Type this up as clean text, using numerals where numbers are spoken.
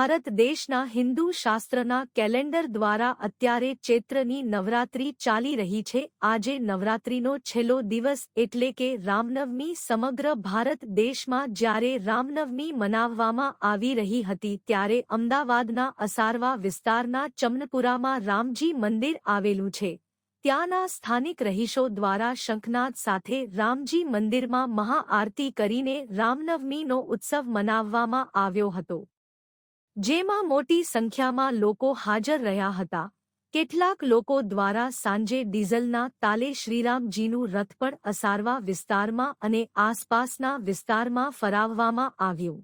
ભારત દેશના હિન્દુ શાસ્ત્રના કેલેન્ડર દ્વારા અત્યારે ચૈત્રની નવરાત્રિ ચાલી રહી છે। આજે નવરાત્રિનો છેલ્લો દિવસ એટલે કે રામનવમી સમગ્ર ભારત દેશમાં જ્યારે રામનવમી મનાવવામાં આવી રહી હતી ત્યારે અમદાવાદના અસારવા વિસ્તારના ચમનપુરામાં રામજી મંદિર આવેલું છે। ત્યાંના સ્થાનિક રહીશો દ્વારા શંખનાદ સાથે રામજી મંદિરમાં મહાઆરતી કરીને રામનવમીનો ઉત્સવ મનાવવામાં આવ્યો હતો, જેમાં મોટી સંખ્યામાં લોકો હાજર રહ્યા હતા। કેટલાક લોકો દ્વારા સાંજે ડીઝલના તાલે શ્રીરામજીનું રથ પણ અસારવા વિસ્તારમાં અને આસપાસના વિસ્તારમાં ફરાવવામાં આવ્યું।